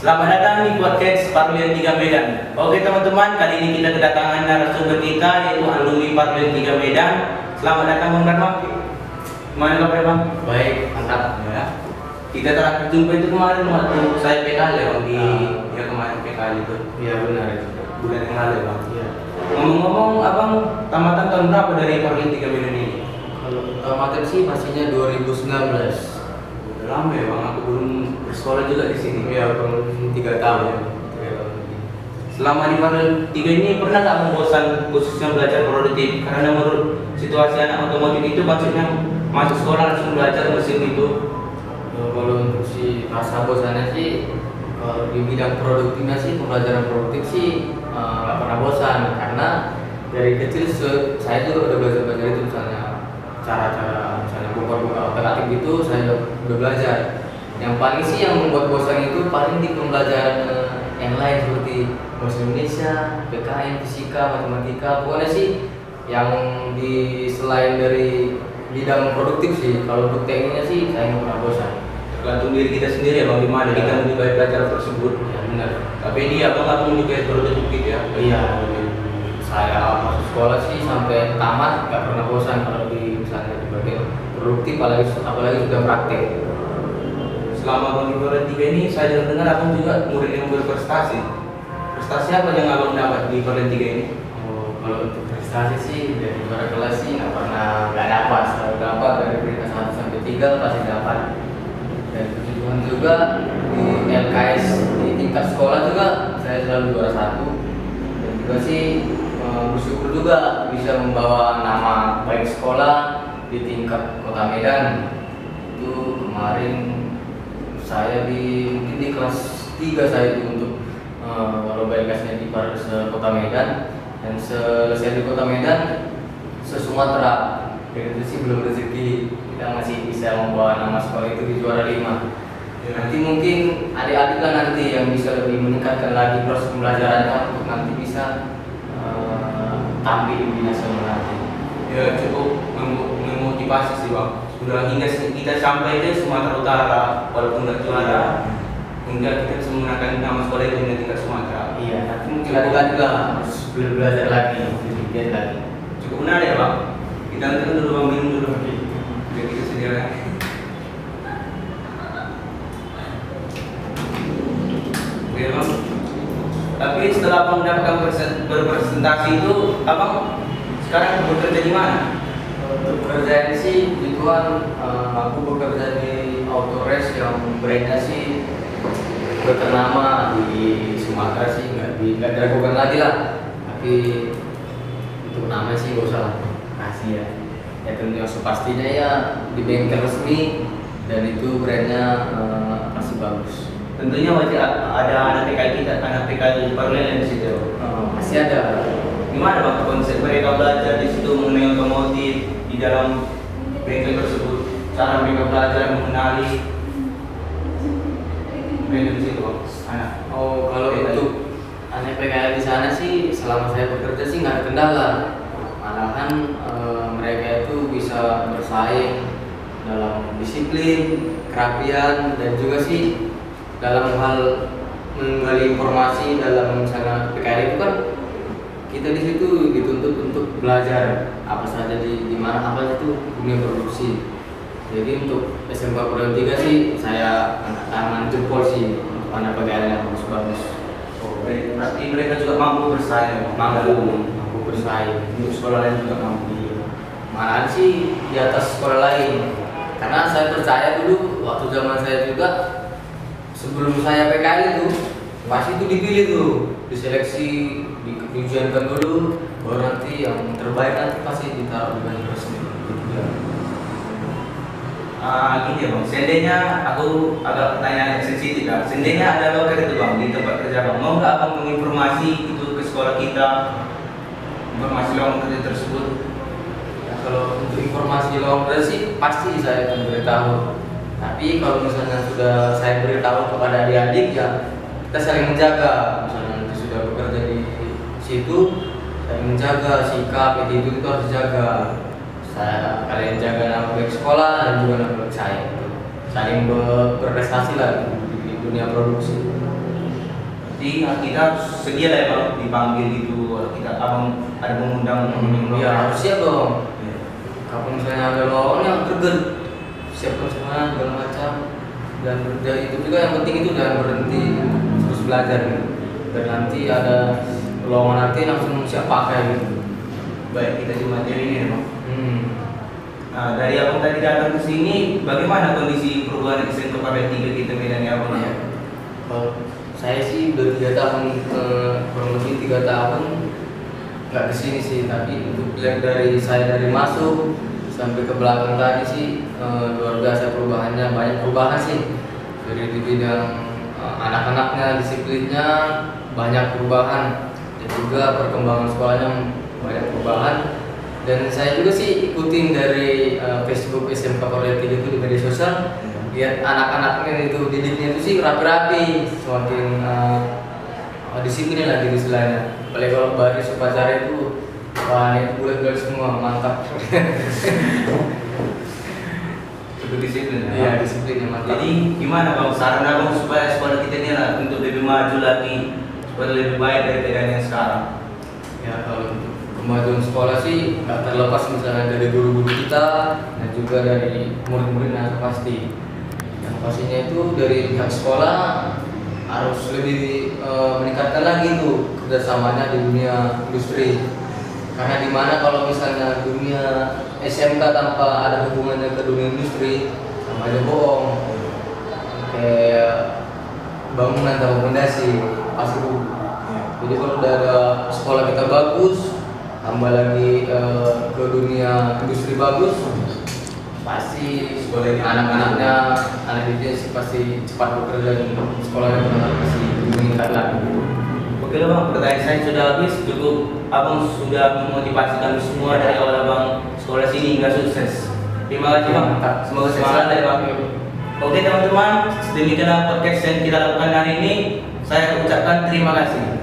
Selamat datang di podcast Parlian 3 Medan. Oke teman-teman, kali ini kita kedatangan narasumber kita yaitu alumni Parlian 3 Medan. Selamat datang Bang Dharma. Gimana kabarnya Bang? Baik, mantap ya. Kita terakhir jumpa itu kemarin waktu saya PKL ya Bang, ya kemarin PKL itu. Iya benar itu. Bulan yang lalu ya Bang. Iya. Ngomong-ngomong, Abang tamatan tahun berapa dari Parlian 3 Medan ini? Kalau tamatan sih pastinya 2019. Udah lama ya Bang, aku belum bersekolah juga di sini. Iya, belum 3 tahun ya. 3 tahun. Selama di Parlian 3 ini pernah nggak bosan khususnya belajar produktif? Karena menurut situasi anak otomotif itu maksudnya masuk sekolah langsung belajar mesin itu. Kalau untuk si rasa bosannya sih, kalau di bidang produktifnya sih, pembelajaran produktif sih nggak pernah bosan, karena dari kecil saya juga udah belajar itu, misalnya cara-cara misalnya buka otak-atik gitu saya udah belajar. Yang paling sih yang membuat bosan itu paling di pembelajaran yang lain seperti bahasa Indonesia, PKN, fisika, matematika. Pokoknya sih yang di selain dari bidang produktif sih, kalau untuk tekniknya sih saya nggak pernah bosan. Tergantung diri kita sendiri ya Bang, di mana kita menyukai pelajaran tersebut. Ya benar. Tapi dia Abang menyukai produktif gitu ya? Iya. Saya masuk sekolah sih sampai tamat nggak pernah bosan kalau di misalnya di bagian produktif, apalagi sudah praktek. Selama Abang di Parlian 3 ini saya dengar Abang juga murid yang berprestasi. Prestasi apa yang Abang dapat di Parlian 3 ini? Oh, kalau untuk prestasi sih dari juara kelas sih nggak dapat. Selalu dapat dari peringkat 1 sampai 3 pasti dapat. Dan puji Tuhan juga di LKS di tingkat sekolah juga saya selalu juara 1. Dan juga sih bersyukur juga bisa membawa nama baik sekolah di tingkat Kota Medan. Itu kemarin saya mungkin di kelas 3 saya itu untuk lomba LKS-nya di Kota Medan, dan selesai di Kota Medan se-Sumatera. Dan itu sih belum rezeki kita masih bisa membawa nama sekolah itu di juara 5. Ya. Nanti mungkin adik-adik lah nanti yang bisa lebih meningkatkan lagi proses pembelajarannya untuk nanti bisa tampil di nasional nanti. Ya cukup memotivasi sih Bang. Sudah hingga kita sampai di Sumatera Utara, walaupun nggak juara, hingga kita bisa menggunakan nama sekolah itu di tingkat Sumatera. Iya, nanti mungkin adik-adik lah harus belajar lagi, lebih giat lagi. Cukup menarik ya Bang. Kita nanti dulu Bang, minum dulu. Biar kita sedia ya. Oke Bang. Tapi setelah Abang mendapatkan berpresentasi itu, Abang sekarang bekerja di mana? Untuk pekerjaan sih, gituan aku bekerja di Autores yang brandnya sih berternama di Sumatera sih, nggak diragukan lagi lah. Tapi untuk nama sih gak usah lah, kasih ya. Ya tentunya pastinya ya di bengkel resmi, dan itu brandnya pasti bagus. Tentunya wajib ada anak PKL kita, anak PKL di Parlian di situ. Pasti ada. Gimana Bang konsep mereka belajar di situ mengenai otomotif di dalam bengkel tersebut? Cara mereka belajar mengenali bengkel di situ Bang. Anak. Oh, kalau untuk anak PKL di sana sih selama saya bekerja sih nggak ada kendala. Malahan mereka itu bisa bersaing dalam disiplin, kerapian, dan juga sih dalam hal menggali informasi. Dalam misalnya PKL itu kan kita di situ dituntut untuk belajar apa saja di mana apa saja itu dunia produksi. Jadi untuk SMK Parlian 3 sih saya angkat tangan jempol sih untuk anak PKL yang bagus-bagus. Oh, berarti mereka juga mampu bersaing. Mampu bersaing. Untuk sekolah lain juga mampu. Malahan sih di atas sekolah lain. Karena saya percaya dulu waktu zaman saya juga, sebelum saya PKL itu pasti itu dipilih tuh, diseleksi, diujiankan dulu, baru nanti yang terbaik nanti pasti ditaruh di bangku resmi. Gini ya Bang, seandainya aku agak pertanyaan yang sensitif ya. Seandainya ada loker itu Bang di tempat kerja Bang, mau nggak Abang menginformasi itu ke sekolah kita, informasi loker tersebut? Ya, kalau untuk informasi lowongan sih pasti saya akan beritahu. Tapi kalau misalnya sudah saya beritahu kepada adik-adik, ya kita saling menjaga. Misalnya nanti sudah bekerja di situ, saling menjaga sikap itu harus dijaga. Kalian jaga nama baik sekolah dan juga nama baik saya. Saling berprestasi lah di dunia produksi. Jadi kita harus sedia lah ya bang dipanggil gitu. Kalau kita abang ada mengundang Ya harus siap dong. Iya. Kalau misalnya ada lawan yang greget, siapkan semuanya segala macam. Dan itu juga yang penting itu jangan berhenti terus belajar gitu. Dan nanti ada lowongan nanti langsung siap pakai gitu. Baik, kita di materi ini ya bang. Hmm. Nah, dari abang tadi datang ke sini, bagaimana kondisi perubahan SMK Pabrik 3 kita Medan ya abang? Ya. Kalau saya sih udah 3 tahun, kurang lebih 3 tahun nggak kesini sih, tapi untuk lihat dari saya dari masuk sampai ke belakang tadi sih luar biasa perubahannya, banyak perubahan sih dari di bidang anak-anaknya, disiplinnya banyak perubahan dan juga perkembangan sekolahnya banyak perubahan. Dan saya juga sih ikutin dari Facebook SMK Pabrik 3 itu di media sosial, lihat anak-anaknya itu didiknya itu sih rapi-rapi, semakin disiplin lagi istilahnya. Apalagi kalau baris upacara itu, wah itu bulat-bulat semua, mantap. Cukup disiplin ya? Iya, disiplinnya mantap. Jadi gimana bang, saran abang supaya sekolah kita ini lah untuk lebih maju lagi, supaya lebih baik dari yang sekarang? Ya kalau untuk kemajuan sekolah sih nggak terlepas misalnya dari guru-guru kita dan juga dari murid-muridnya pasti. Yang pastinya itu dari pihak sekolah harus lebih meningkatkan lagi tuh kerjasamanya di dunia industri. Karena dimana kalau misalnya dunia SMK tanpa ada hubungannya ke dunia industri sama aja bohong. Kayak bangunan atau fondasi pasti rubuh. Jadi kalau udah ada sekolah kita bagus, tambah lagi ke dunia industri bagus, pasti anak-anaknya, anak didiknya sih pasti cepat bekerja dan sekolahnya pasti meningkat lagi. Oke lah bang, pertanyaan saya sudah habis, cukup abang sudah memotivasi kami semua dari awal abang sekolah sini hingga sukses. Terima kasih bang, semoga semangat ya bang. Oke teman-teman, demikianlah podcast yang kita lakukan hari ini. Saya ucapkan terima kasih.